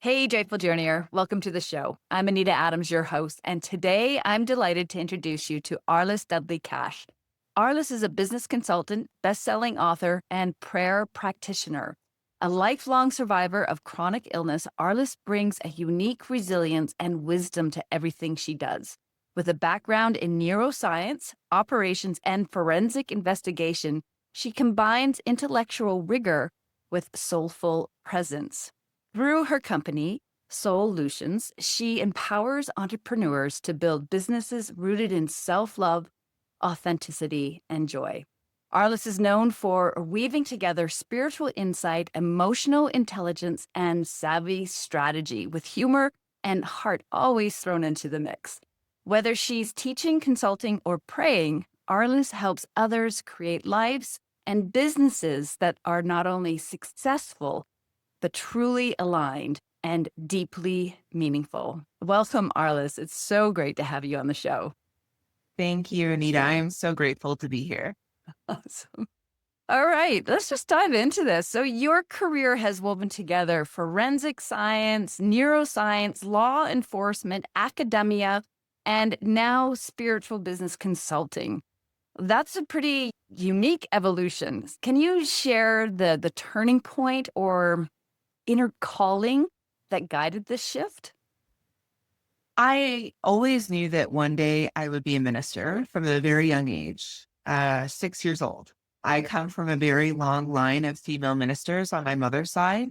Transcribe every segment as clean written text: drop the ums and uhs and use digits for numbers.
Hey, Joyful Journeyer. Welcome to the show. I'm Anita Adams, your host, and today I'm delighted to introduce you to Arliss Dudley-Cash. Arliss is a business consultant, best-selling author, and prayer practitioner. A lifelong survivor of chronic illness, Arliss brings a unique resilience and wisdom to everything she does. With a background in neuroscience, operations, and forensic investigation, she combines intellectual rigor with soulful presence. Through her company, Solutions, she empowers entrepreneurs to build businesses rooted in self-love, authenticity, and joy. Arliss is known for weaving together spiritual insight, emotional intelligence, and savvy strategy with humor and heart always thrown into the mix. Whether she's teaching, consulting, or praying, Arliss helps others create lives and businesses that are not only successful, but truly aligned and deeply meaningful. Welcome, Arliss. It's so great to have you on the show. Thank you, Anita. I'm so grateful to be here. Awesome. All right, let's just dive into this. So, your career has woven together forensic science, neuroscience, law enforcement, academia, and now spiritual business consulting. That's a pretty unique evolution. Can you share the turning point or inner calling that guided this shift? I always knew that one day I would be a minister from a very young age, 6 years old. I come from a very long line of female ministers on my mother's side.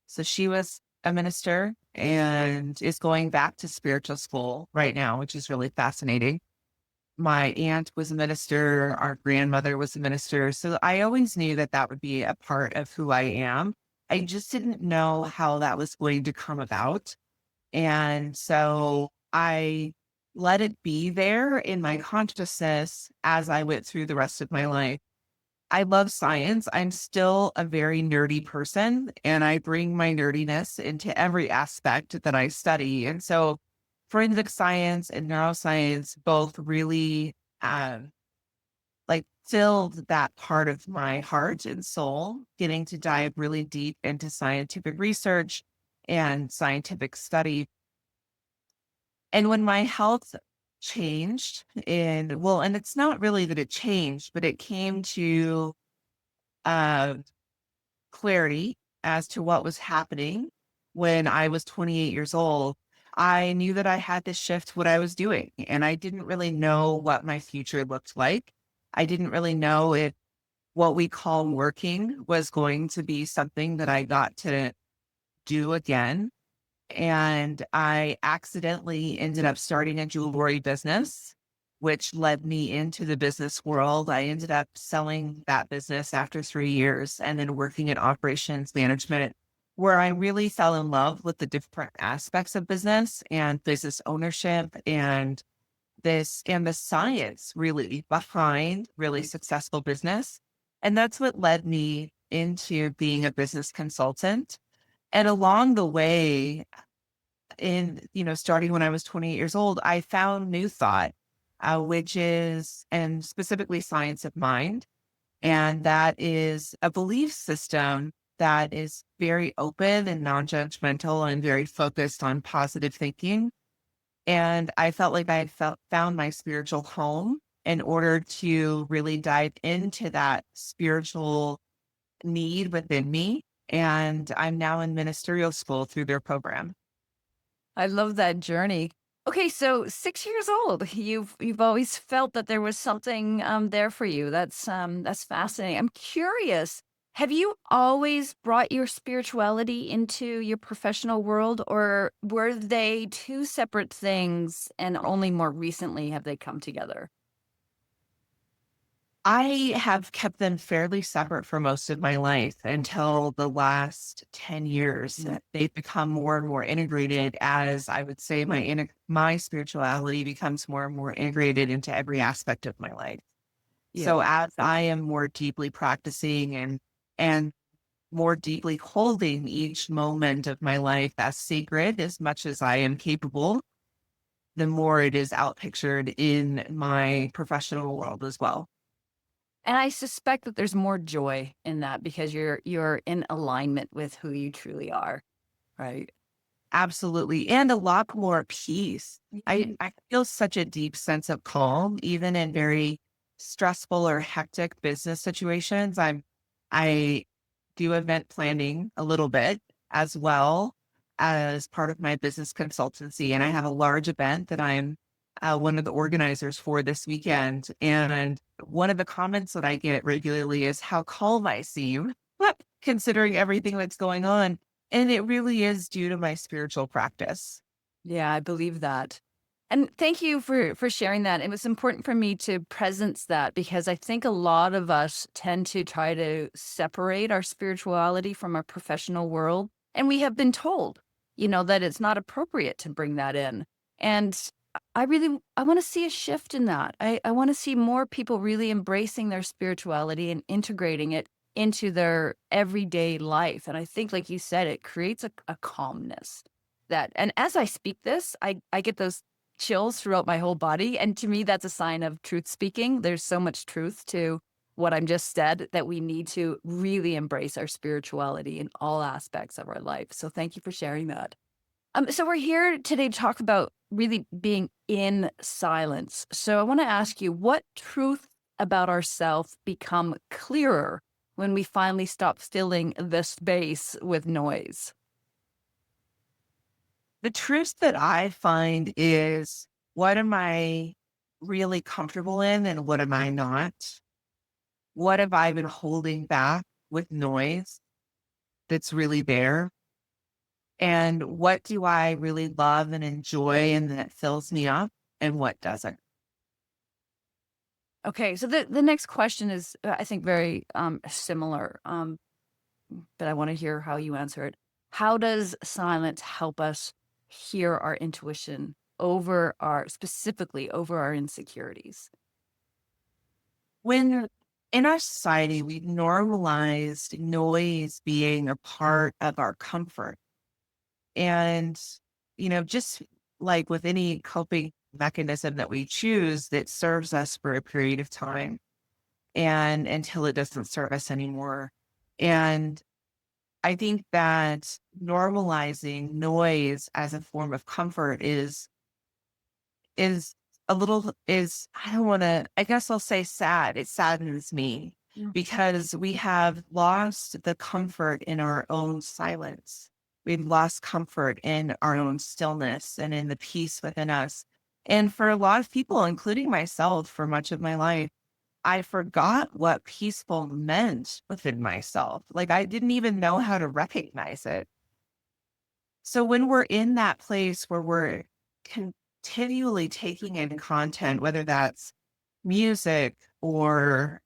So she was a minister and is going back to spiritual school right now, which is really fascinating. My aunt was a minister. Our grandmother was a minister. So I always knew that that would be a part of who I am. I just didn't know how that was going to come about. And so I let it be there in my consciousness as I went through the rest of my life. I love science. I'm still a very nerdy person, and I bring my nerdiness into every aspect that I study. And so forensic science and neuroscience both really filled that part of my heart and soul, getting to dive really deep into scientific research and scientific study. And when my health changed, and it's not really that it changed, but it came to uh, clarity as to what was happening when I was 28 years old. I knew that I had to shift what I was doing, and I didn't really know what my future looked like. I didn't really know if what we call working was going to be something that I got to do again. And I accidentally ended up starting a jewelry business, which led me into the business world. I ended up selling that business after 3 years and then working in operations management, where I really fell in love with the different aspects of business and business ownership and the science really behind really successful business. And that's what led me into being a business consultant. And along the way, starting when I was 28 years old, I found New Thought, and specifically science of mind. And that is a belief system that is very open and non-judgmental and very focused on positive thinking. And I felt like I had found my spiritual home in order to really dive into that spiritual need within me. And I'm now in ministerial school through their program. I love that journey. Okay, so 6 years old, you've always felt that there was something there for you. That's fascinating. I'm curious. Have you always brought your spirituality into your professional world, or were they two separate things, and only more recently have they come together? I have kept them fairly separate for most of my life until the last 10 years. They've become more and more integrated as I would say my spirituality becomes more and more integrated into every aspect of my life. Yeah. So as I am more deeply practicing and more deeply holding each moment of my life as sacred as much as I am capable, the more it is outpictured in my professional world as well. And I suspect that there's more joy in that because you're in alignment with who you truly are, right? Absolutely. And a lot more peace. I feel such a deep sense of calm, even in very stressful or hectic business situations. I do event planning a little bit as well as part of my business consultancy. And I have a large event that I'm one of the organizers for this weekend. And one of the comments that I get regularly is how calm I seem, considering everything that's going on. And it really is due to my spiritual practice. Yeah, I believe that. And thank you for sharing that. It was important for me to presence that because I think a lot of us tend to try to separate our spirituality from our professional world. And we have been told, that it's not appropriate to bring that in. And I want to see a shift in that. I want to see more people really embracing their spirituality and integrating it into their everyday life. And I think, like you said, it creates a calmness and as I speak this, I get those chills throughout my whole body. And to me, that's a sign of truth speaking. There's so much truth to what I'm just said that we need to really embrace our spirituality in all aspects of our life. So thank you for sharing that. So we're here today to talk about really being in silence. So I want to ask you, what truth about ourselves become clearer when we finally stop filling the space with noise? The truth that I find is what am I really comfortable in and what am I not? What have I been holding back with noise that's really there? And what do I really love and enjoy and that fills me up and what doesn't? Okay, so the next question is, I think, very similar, but I want to hear how you answer it. How does silence help us hear our intuition specifically over our insecurities? When in our society, we normalized noise being a part of our comfort. And, just like with any coping mechanism that we choose that serves us for a period of time and until it doesn't serve us anymore. And I think that normalizing noise as a form of comfort is a little is I don't want to I guess I'll say sad. It saddens me Yeah. because we have lost the comfort in our own silence. We've lost comfort in our own stillness and in the peace within us. And for a lot of people, including myself, for much of my life, I forgot what peaceful meant within myself. Like I didn't even know how to recognize it. So when we're in that place where we're continually taking in content, whether that's music or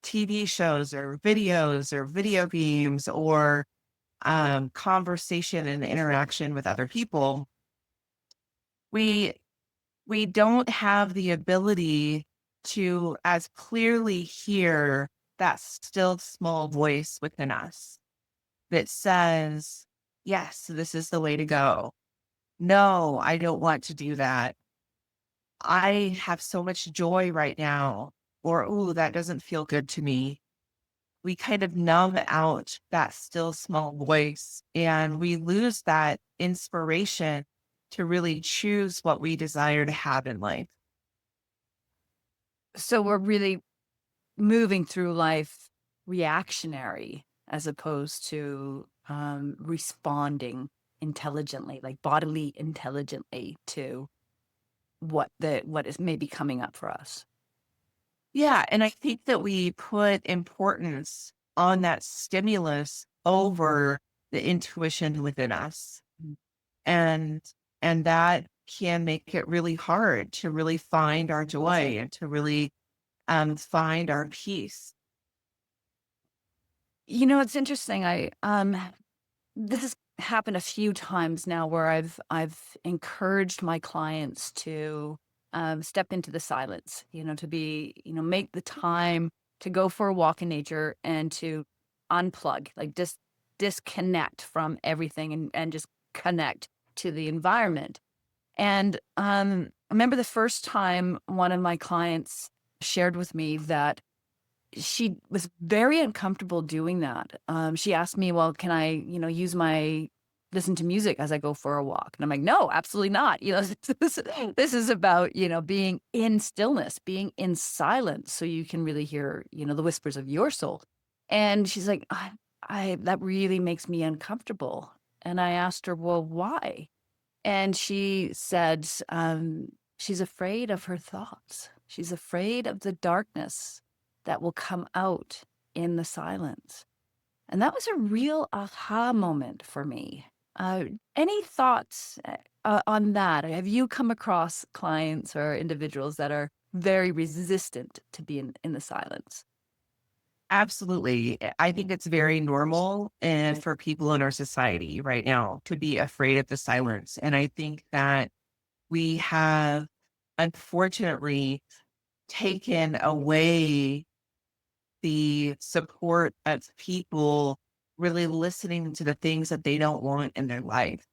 TV shows or videos or video games or conversation and interaction with other people, we we don't have the ability to as clearly hear that still small voice within us that says, yes, this is the way to go. No, I don't want to do that. I have so much joy right now. Or, oh, that doesn't feel good to me. We kind of numb out that still small voice and we lose that inspiration to really choose what we desire to have in life. So we're really moving through life reactionary as opposed to responding intelligently, like bodily intelligently to what is maybe coming up for us. Yeah. And I think that we put importance on that stimulus over the intuition within us. Mm. And that can make it really hard to really find our joy and to really find our peace. It's interesting. This has happened a few times now where I've encouraged my clients to step into the silence, to be, make the time to go for a walk in nature and to unplug, like just disconnect from everything and just connect to the environment. And I remember the first time one of my clients shared with me that she was very uncomfortable doing that. She asked me, "Well, can I, use my listen to music as I go for a walk. And I'm like, no, absolutely not. This is about, being in stillness, being in silence so you can really hear, the whispers of your soul. And she's like, that really makes me uncomfortable. And I asked her, well, why? And she said, she's afraid of her thoughts. She's afraid of the darkness that will come out in the silence. And that was a real aha moment for me. Any thoughts on that? Have you come across clients or individuals that are very resistant to being in the silence? Absolutely. I think it's very normal and for people in our society right now to be afraid of the silence. And I think that we have unfortunately taken away the support of people really listening to the things that they don't want in their life.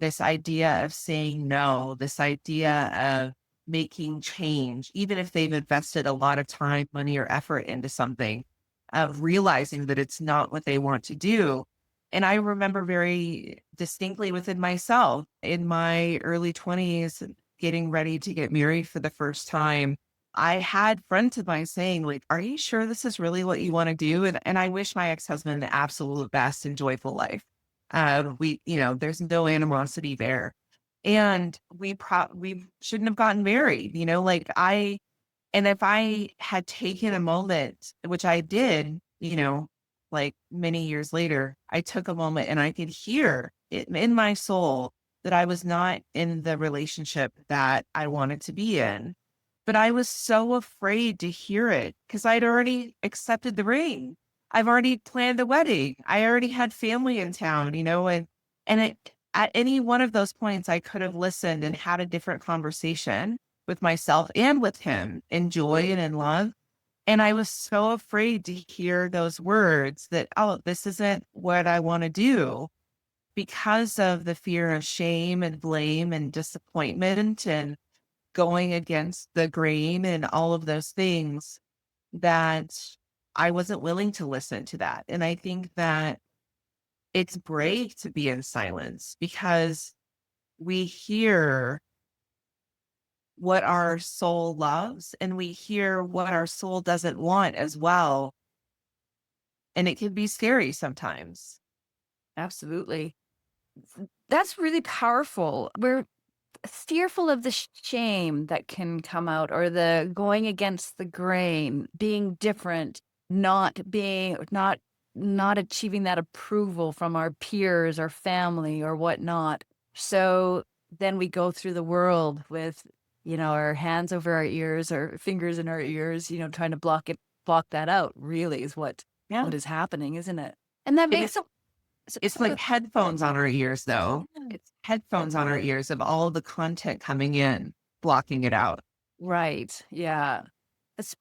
This idea of saying no, this idea of making change, even if they've invested a lot of time, money, or effort into something, of realizing that it's not what they want to do. And I remember very distinctly within myself in my early 20s, getting ready to get married for the first time. I had friends of mine saying, like, are you sure this is really what you want to do? And I wish my ex-husband the absolute best and joyful life. There's no animosity there. And we shouldn't have gotten married, and if I had taken a moment, which I did, like many years later, I took a moment and I could hear it in my soul that I was not in the relationship that I wanted to be in. But I was so afraid to hear it because I'd already accepted the ring. I've already planned the wedding. I already had family in town, at any one of those points, I could have listened and had a different conversation with myself and with him in joy and in love. And I was so afraid to hear those words that, oh, this isn't what I want to do because of the fear of shame and blame and disappointment and going against the grain and all of those things that I wasn't willing to listen to that. And I think that it's brave to be in silence because we hear what our soul loves and we hear what our soul doesn't want as well. And it can be scary sometimes. Absolutely. That's really powerful. We're fearful of the shame that can come out or the going against the grain, being different, not achieving that approval from our peers or family or whatnot. So then we go through the world with, our hands over our ears or fingers in our ears, trying to block that out really is Yeah. what is happening, isn't it? And that It makes is, so, it's like headphones on our ears, though. It's headphones on our ears of all the content coming in, blocking it out. right. Yeah.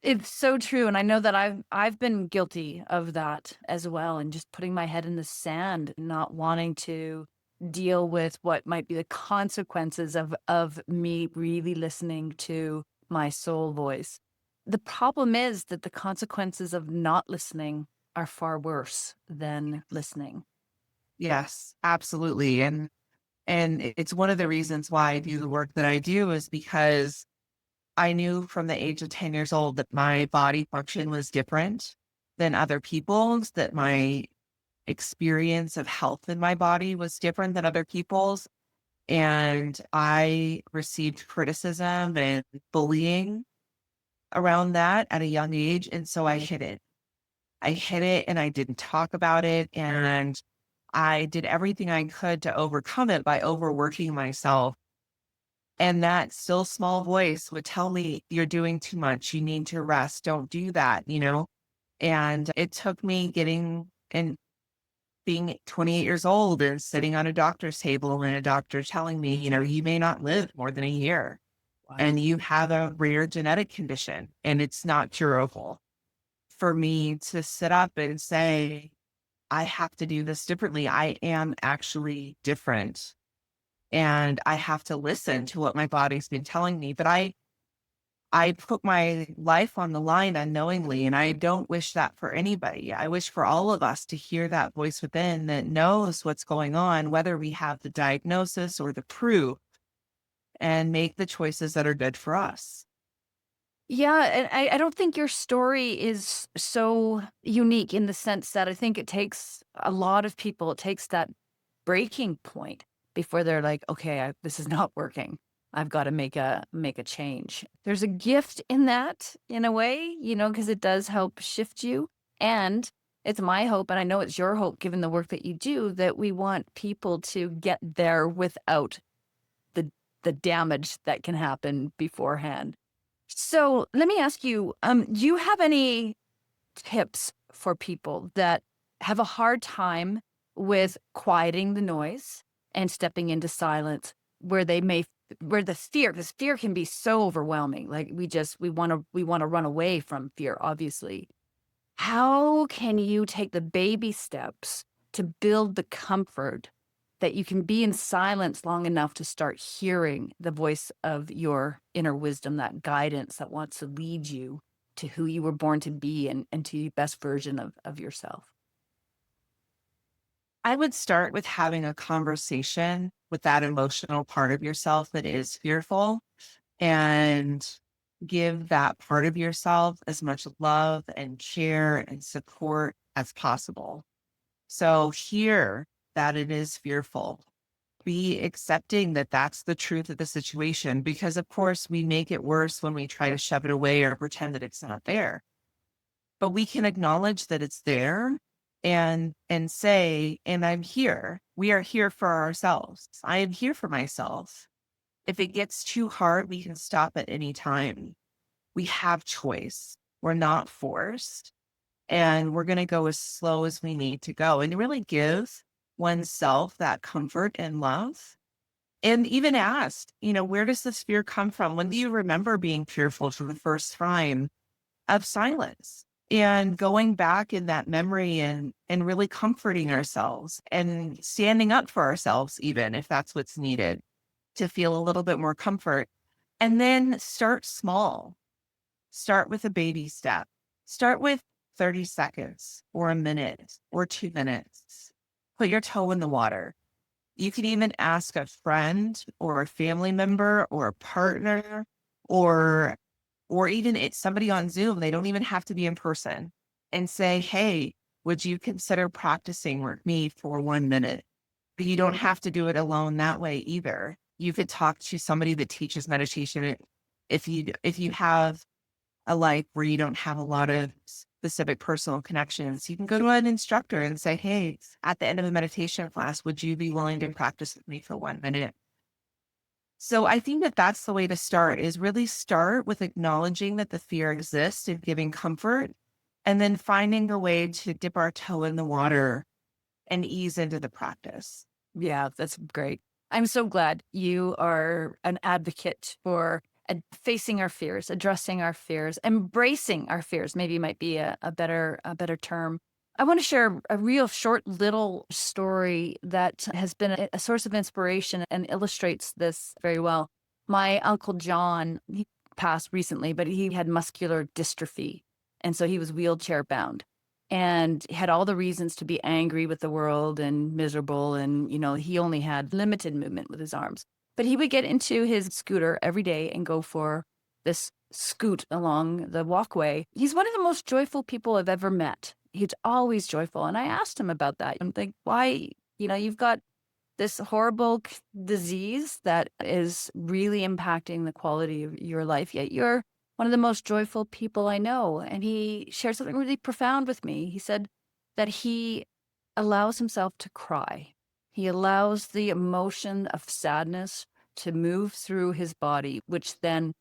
It's so true, and I know that I've been guilty of that as well, and just putting my head in the sand, not wanting to deal with what might be the consequences of me really listening to my soul voice. The problem is that the consequences of not listening are far worse than listening. Yes, absolutely. And it's one of the reasons why I do the work that I do is because I knew from the age of 10 years old that my body function was different than other people's, that my experience of health in my body was different than other people's. And I received criticism and bullying around that at a young age. And so I hid it. I hid it and I didn't talk about it. And I did everything I could to overcome it by overworking myself. And that still small voice would tell me, you're doing too much. You need to rest. Don't do that. And it took me getting and being 28 years old and sitting on a doctor's table and a doctor telling me, you may not live more than a year Wow. and you have a rare genetic condition and it's not curable. For me to sit up and say, I have to do this differently. I am actually different and I have to listen to what my body's been telling me. But I I put my life on the line unknowingly, and I don't wish that for anybody. I wish for all of us to hear that voice within that knows what's going on, whether we have the diagnosis or the proof, and make the choices that are good for us. Yeah, and I don't think your story is so unique in the sense that I think it takes a lot of people, it takes that breaking point before they're like, okay, this is not working. I've got to make a change. There's a gift in that in a way, because it does help shift you. And it's my hope, and I know it's your hope, given the work that you do, that we want people to get there without the the damage that can happen beforehand. So let me ask you, do you have any tips for people that have a hard time with quieting the noise and stepping into silence where where because fear can be so overwhelming. Like we want to run away from fear, obviously. How can you take the baby steps to build the comfort that you can be in silence long enough to start hearing the voice of your inner wisdom, that guidance that wants to lead you to who you were born to be and to the best version of yourself? I would start with having a conversation with that emotional part of yourself that is fearful and give that part of yourself as much love and care and support as possible. So hear that it is fearful. Be accepting that that's the truth of the situation, because of course we make it worse when we try to shove it away or pretend that it's not there. But we can acknowledge that it's there and say, and I'm here. We are here for ourselves. I am here for myself. If it gets too hard, we can stop at any time. We have choice. We're not forced. And we're going to go as slow as we need to go and really give oneself that comfort and love. And even ask, where does this fear come from? When do you remember being fearful for the first time of silence? And going back in that memory and really comforting ourselves and standing up for ourselves, even if that's what's needed to feel a little bit more comfort. And then start small. Start with a baby step. Start with 30 seconds or a minute or 2 minutes. Put your toe in the water. You can even ask a friend or a family member or a partner or even it's somebody on Zoom. They don't even have to be in person, and say, hey, would you consider practicing with me for 1 minute? But you don't have to do it alone that way either. You could talk to somebody that teaches meditation. If you have a life where you don't have a lot of specific personal connections, you can go to an instructor and say, hey, at the end of a meditation class, would you be willing to practice with me for 1 minute? So I think that that's the way to start, is really start with acknowledging that the fear exists and giving comfort, and then finding a way to dip our toe in the water and ease into the practice. Yeah, that's great. I'm so glad you are an advocate for facing our fears, addressing our fears, embracing our fears. Maybe might be a better term. I want to share a real short little story that has been a source of inspiration and illustrates this very well. My uncle John, he passed recently, but he had muscular dystrophy, and so he was wheelchair bound and had all the reasons to be angry with the world and miserable. And, he only had limited movement with his arms. But he would get into his scooter every day and go for this scoot along the walkway. He's one of the most joyful people I've ever met. He's always joyful. And I asked him about that. I'm like, why, you've got this horrible disease that is really impacting the quality of your life, yet you're one of the most joyful people I know. And he shared something really profound with me. He said that he allows himself to cry. He allows the emotion of sadness to move through his body, which then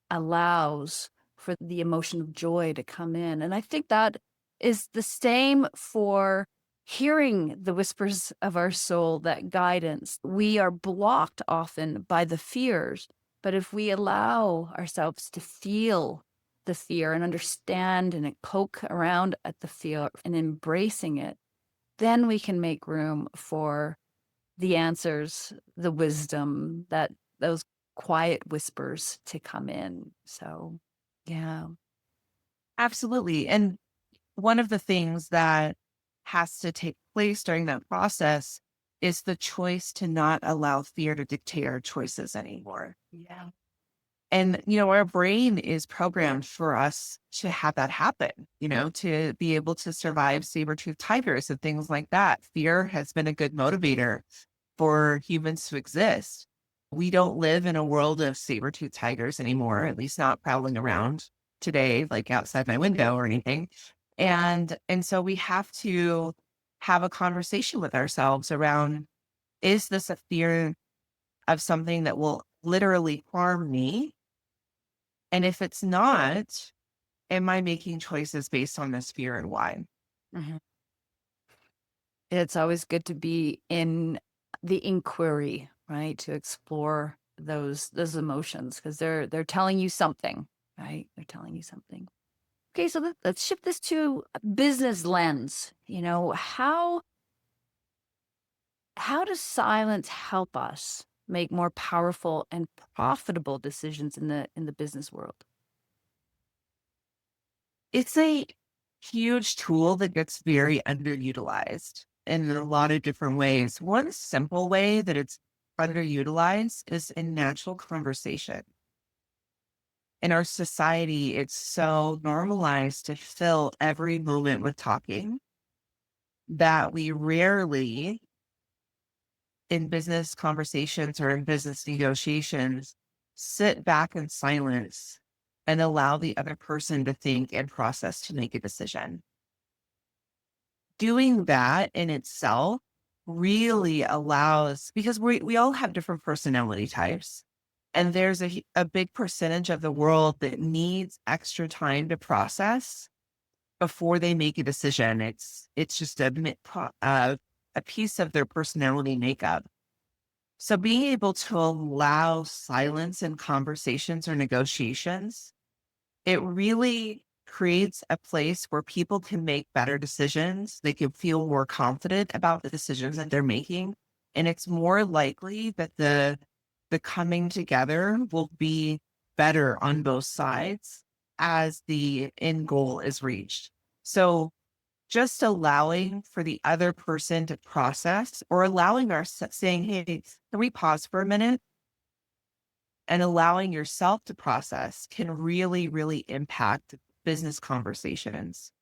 allows for the emotion of joy to come in. And I think that is the same for hearing the whispers of our soul, that guidance. We are blocked often by the fears, but if we allow ourselves to feel the fear and understand and poke around at the fear and embracing it, then we can make room for the answers, the wisdom, that those quiet whispers to come in. So Yeah. Absolutely. And one of the things that has to take place during that process is the choice to not allow fear to dictate our choices anymore. Yeah. And, our brain is programmed for us to have that happen, to be able to survive saber-toothed tigers and things like that. Fear has been a good motivator for humans to exist. We don't live in a world of saber-toothed tigers anymore, at least not prowling around today, like outside my window or anything. And so we have to have a conversation with ourselves around, is this a fear of something that will literally harm me? And if it's not, am I making choices based on this fear and why? Mhm. It's always good to be in the inquiry, right? To explore those emotions because they're telling you something, right? They're telling you something. Okay, so let's shift this to a business lens. How does silence help us make more powerful and profitable decisions in the business world? It's a huge tool that gets very underutilized in a lot of different ways. One simple way that it's underutilized is in natural conversation. In our society, it's so normalized to fill every moment with talking that we rarely, in business conversations or in business negotiations, sit back in silence and allow the other person to think and process to make a decision. Doing that in itself really allows, because we all have different personality types. And there's a big percentage of the world that needs extra time to process before they make a decision. It's just a piece of their personality makeup. So being able to allow silence in conversations or negotiations, it really creates a place where people can make better decisions. They can feel more confident about the decisions that they're making. And it's more likely that the coming together will be better on both sides as the end goal is reached. So just allowing for the other person to process, or allowing saying, hey, can we pause for a minute? And allowing yourself to process can really, really impact business conversations.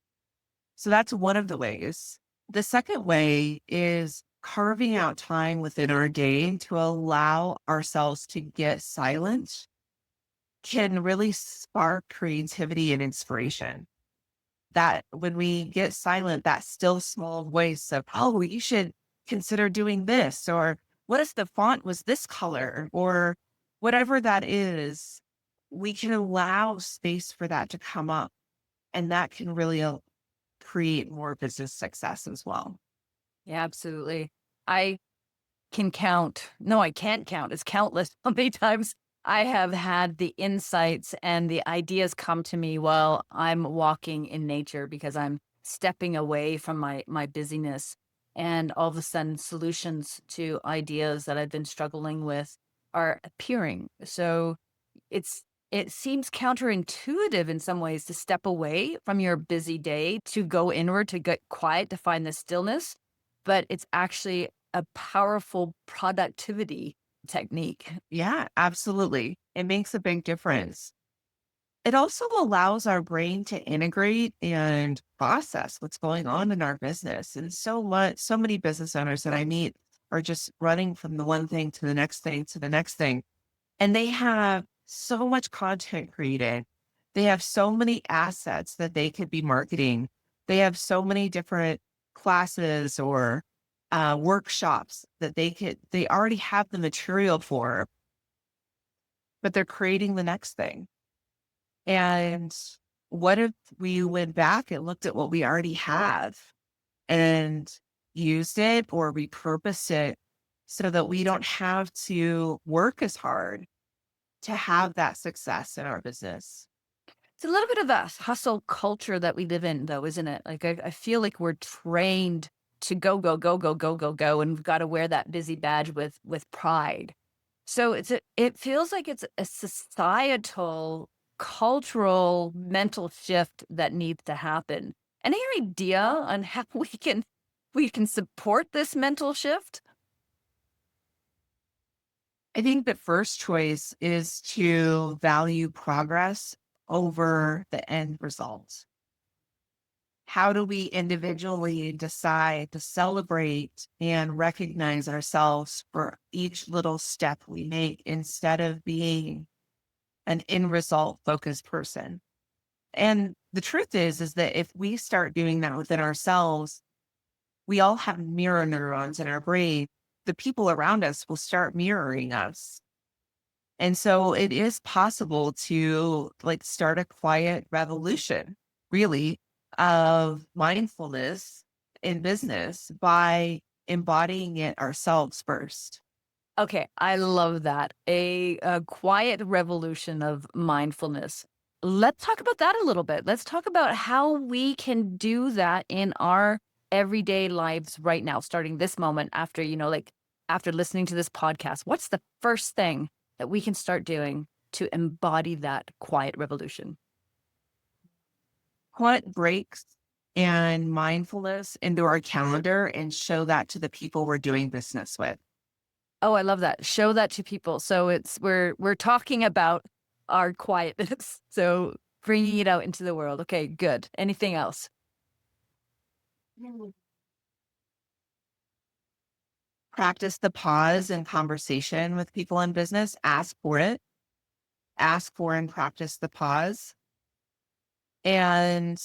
So that's one of the ways. The second way is carving out time within our day to allow ourselves to get silent can really spark creativity and inspiration. That when we get silent, that still small voice of, oh, you should consider doing this, or what if the font was this color, or whatever that is, we can allow space for that to come up. And that can really create more business success as well. Yeah, absolutely. I can count. No, I can't count. It's countless how many times I have had the insights and the ideas come to me while I'm walking in nature because I'm stepping away from my busyness, and all of a sudden solutions to ideas that I've been struggling with are appearing. So it seems counterintuitive in some ways to step away from your busy day to go inward to get quiet to find the stillness, but it's actually a powerful productivity technique. Yeah, absolutely. It makes a big difference. It also allows our brain to integrate and process what's going on in our business. And so many business owners that I meet are just running from the one thing to the next thing to the next thing. And they have so much content created. They have so many assets that they could be marketing. They have so many different classes or workshops that they already have the material for, but they're creating the next thing. And what if we went back and looked at what we already have and used it or repurposed it so that we don't have to work as hard to have that success in our business? It's a little bit of the hustle culture that we live in, though, isn't it? Like, I feel like we're trained to go, go, go, go, go, go, go, and we've got to wear that busy badge with pride. So it feels like it's a societal cultural mental shift that needs to happen. Any idea on how we can support this mental shift? I think the first choice is to value progress over the end result. How do we individually decide to celebrate and recognize ourselves for each little step we make instead of being an end result focused person? And the truth is that if we start doing that within ourselves, we all have mirror neurons in our brain. The people around us will start mirroring us. And so it is possible to like start a quiet revolution, really, of mindfulness in business by embodying it ourselves first. Okay, I love that. A quiet revolution of mindfulness. Let's talk about that a little bit. Let's talk about how we can do that in our everyday lives right now, starting this moment after, like after listening to this podcast. What's the first thing that we can start doing to embody that quiet revolution? Put breaks and mindfulness into our calendar and show that to the people we're doing business with. Oh, I love that. Show that to people. So we're talking about our quietness. So bringing it out into the world. Okay, good. Anything else? Practice the pause in conversation with people in business. Ask for it. Ask for and practice the pause. And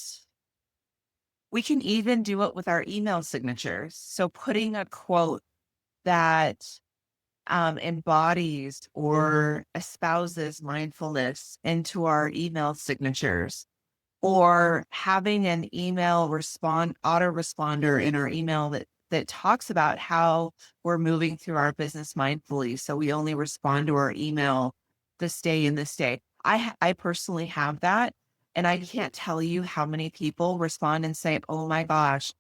we can even do it with our email signatures. So putting a quote that embodies or espouses mindfulness into our email signatures, or having an email autoresponder in our email that talks about how we're moving through our business mindfully. So we only respond to our email this day and this day. I personally have that. And I can't tell you how many people respond and say, oh my gosh,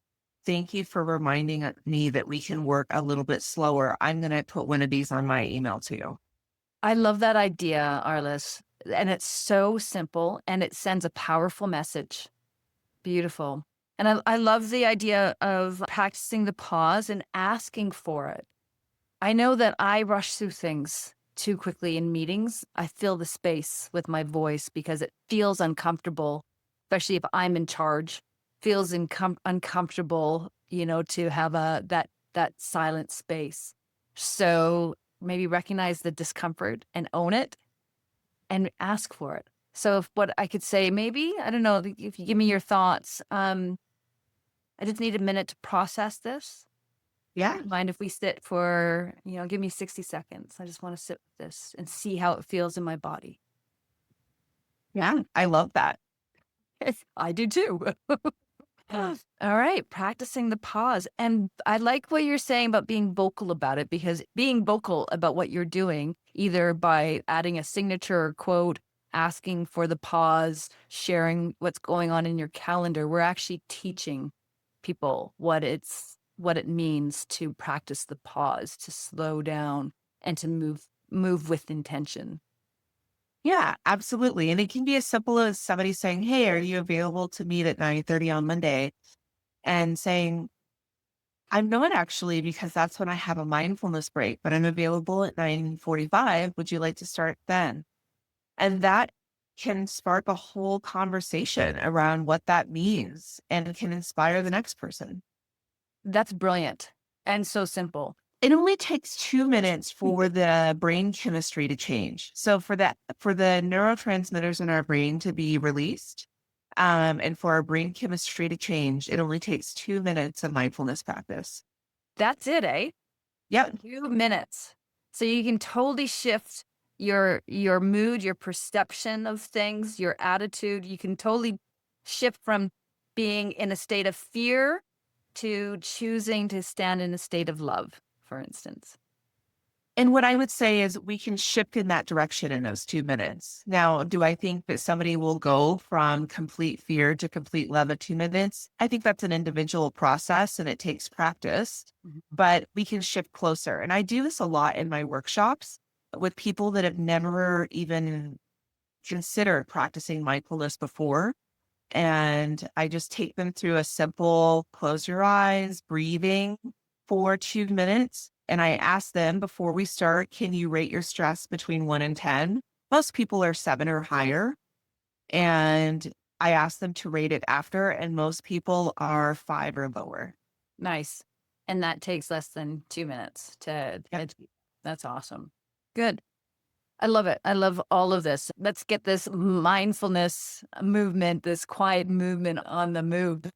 thank you for reminding me that we can work a little bit slower. I'm going to put one of these on my email too. I love that idea, Arliss. And it's so simple and it sends a powerful message. Beautiful. And I love the idea of practicing the pause and asking for it. I know that I rush through things too quickly in meetings. I fill the space with my voice because it feels uncomfortable, especially if I'm in charge. Feels uncomfortable, to have that silent space. So maybe recognize the discomfort and own it and ask for it. So if what I could say, maybe, I don't know, if you give me your thoughts, I just need a minute to process this. Yeah. Mind if we sit for, give me 60 seconds. I just want to sit with this and see how it feels in my body. Yeah. I love that. I do too. All right, practicing the pause. And I like what you're saying about being vocal about it, because being vocal about what you're doing, either by adding a signature or quote, asking for the pause, sharing what's going on in your calendar, we're actually teaching people what it means to practice the pause, to slow down and to move with intention. Yeah, absolutely. And it can be as simple as somebody saying, hey, are you available to meet at 9:30 on Monday? And saying, I'm not actually, because that's when I have a mindfulness break, but I'm available at 9:45. Would you like to start then? And that can spark a whole conversation around what that means and can inspire the next person. That's brilliant and so simple. It only takes 2 minutes for the brain chemistry to change. So for the neurotransmitters in our brain to be released, and for our brain chemistry to change, it only takes 2 minutes of mindfulness practice. That's it, eh? Yep. 2 minutes. So you can totally shift your mood, your perception of things, your attitude. You can totally shift from being in a state of fear to choosing to stand in a state of love, for instance. And what I would say is we can shift in that direction in those 2 minutes. Now, do I think that somebody will go from complete fear to complete love in 2 minutes? I think that's an individual process and it takes practice, Mhm. but we can shift closer. And I do this a lot in my workshops with people that have never even considered practicing mindfulness before. And I just take them through a simple close your eyes, breathing for 2 minutes. And I ask them before we start, can you rate your stress between 1 and 10? Most people are 7 or higher. And I ask them to rate it after, and most people are 5 or lower. Nice. And that takes less than 2 minutes Yep. that's awesome. Good. I love it. I love all of this. Let's get this mindfulness movement, this quiet movement on the move.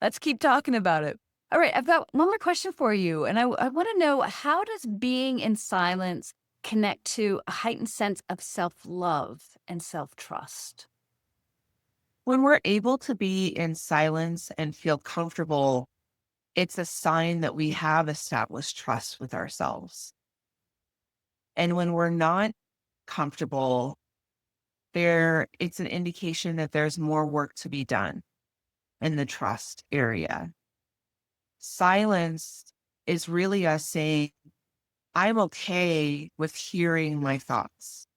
Let's keep talking about it. All right, I've got one more question for you. And I want to know, how does being in silence connect to a heightened sense of self love and self trust? When we're able to be in silence and feel comfortable, it's a sign that we have established trust with ourselves. And when we're not comfortable, it's an indication that there's more work to be done in the trust area. Silence is really us saying, I'm okay with hearing my thoughts.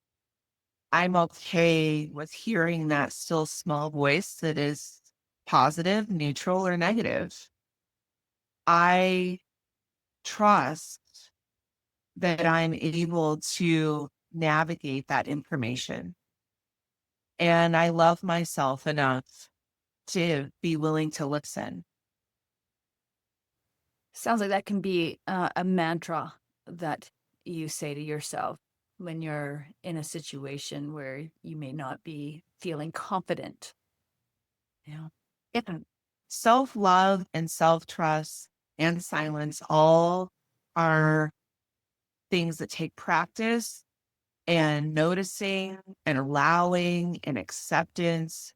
I'm okay with hearing that still small voice that is positive, neutral, or negative. I trust that I'm able to navigate that information. And I love myself enough to be willing to listen. Sounds like that can be a mantra that you say to yourself when you're in a situation where you may not be feeling confident. Yeah. Yeah. Self love and self trust and silence all are things that take practice and noticing and allowing and acceptance.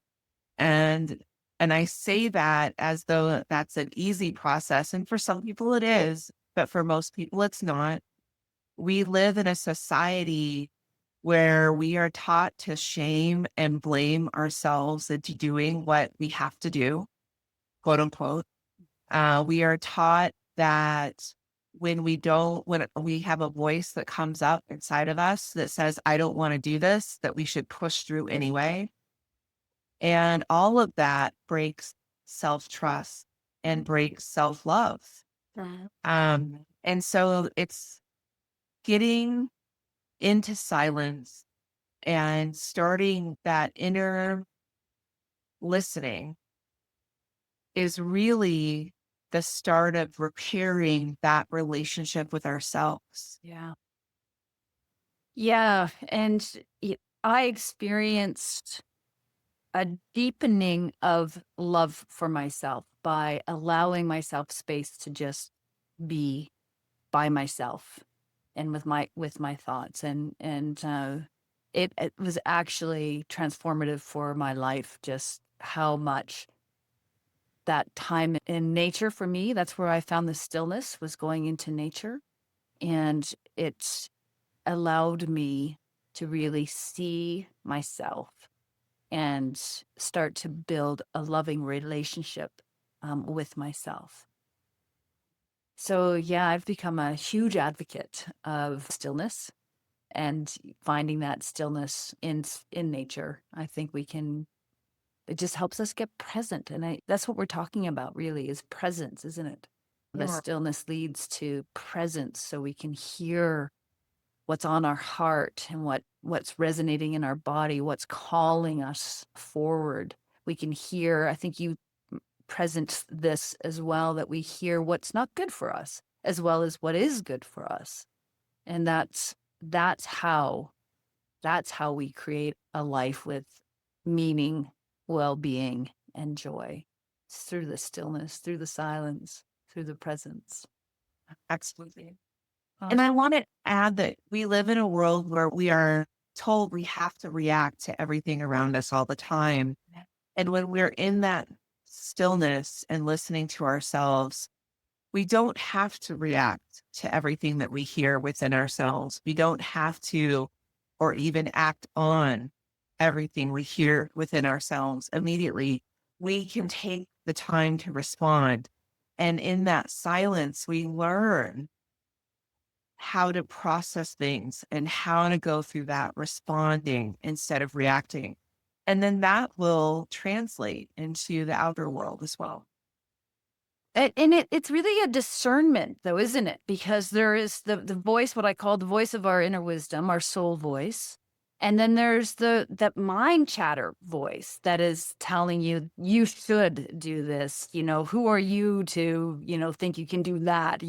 And I say that as though that's an easy process. And for some people it is, but for most people it's not. We live in a society where we are taught to shame and blame ourselves into doing what we have to do, quote unquote. We are taught that when we have a voice that comes up inside of us that says, I don't want to do this, that we should push through anyway. And all of that breaks self trust and breaks self love. And so it's getting into silence and starting that inner listening is really the start of repairing that relationship with ourselves. Yeah. Yeah. And I experienced a deepening of love for myself by allowing myself space to just be by myself and with my thoughts, it was actually transformative for my life, just how much that time in nature for me, that's where I found the stillness, was going into nature. And it allowed me to really see myself and start to build a loving relationship with myself. So, yeah, I've become a huge advocate of stillness and finding that stillness in nature. I think it just helps us get present. And that's what we're talking about, really, is presence, isn't it? The Yeah. stillness leads to presence, so we can hear what's on our heart and what's resonating in our body, what's calling us forward. We can hear, I think you present this as well, that we hear what's not good for us as well as what is good for us. And that's how that's how we create a life with meaning, well-being, and joy. It's through the stillness, through the silence, through the presence. Absolutely. And Awesome. I want to add that we live in a world where we are told we have to react to everything around us all the time. And when we're in that stillness and listening to ourselves, we don't have to react to everything that we hear within ourselves. We don't have to, or even act on everything we hear within ourselves immediately. We can take the time to respond. And in that silence, we learn how to process things and how to go through that responding instead of reacting. And then that will translate into the outer world as well. It's really a discernment, though, isn't it? Because there is the voice, what I call the voice of our inner wisdom, our soul voice, and then there's that mind chatter voice that is telling you you should do this. Who are you to think you can do that?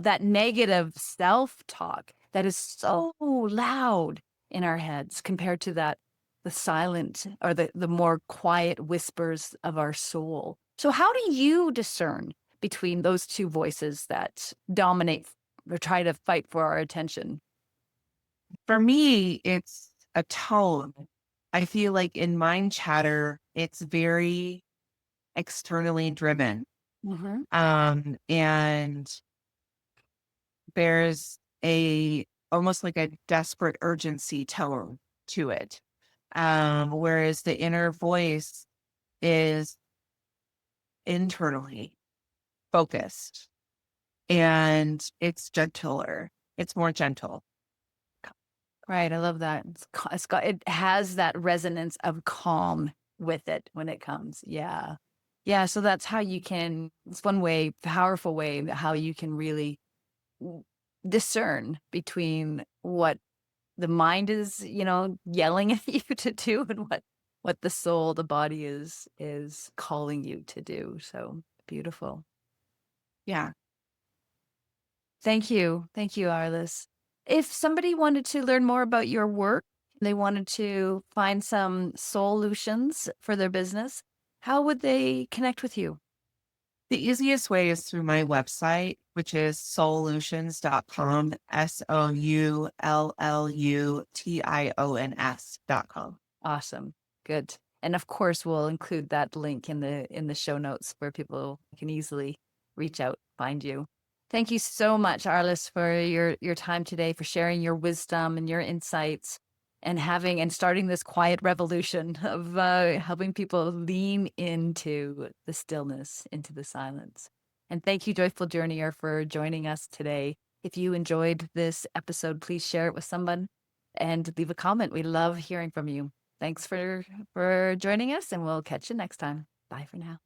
That negative self talk that is so loud in our heads compared to the silent or the more quiet whispers of our soul. So how do you discern between those two voices that dominate or try to fight for our attention? For me, it's a tone. I feel like in mind chatter, it's very externally driven. Hmm. And there's almost like a desperate urgency tone to it. Whereas the inner voice is internally focused and it's gentler. It's more gentle. Right, I love that. It has that resonance of calm with it when it comes. Yeah. Yeah, so that's how you can it's one way, powerful way how you can really w- discern between what the mind is, yelling at you to do and what the soul, the body is calling you to do. So beautiful. Yeah. Thank you. Thank you, Arliss. If somebody wanted to learn more about your work, they wanted to find some solutions for their business, how would they connect with you? The easiest way is through my website, which is solutions.com, SOULLUTIONS.com. Awesome. Good. And of course, we'll include that link in the show notes where people can easily reach out, find you. Thank you so much, Arliss, for your time today, for sharing your wisdom and your insights and starting this quiet revolution of helping people lean into the stillness, into the silence. And thank you, Joyful Journeyer, for joining us today. If you enjoyed this episode, please share it with someone and leave a comment. We love hearing from you. Thanks for joining us, and we'll catch you next time. Bye for now.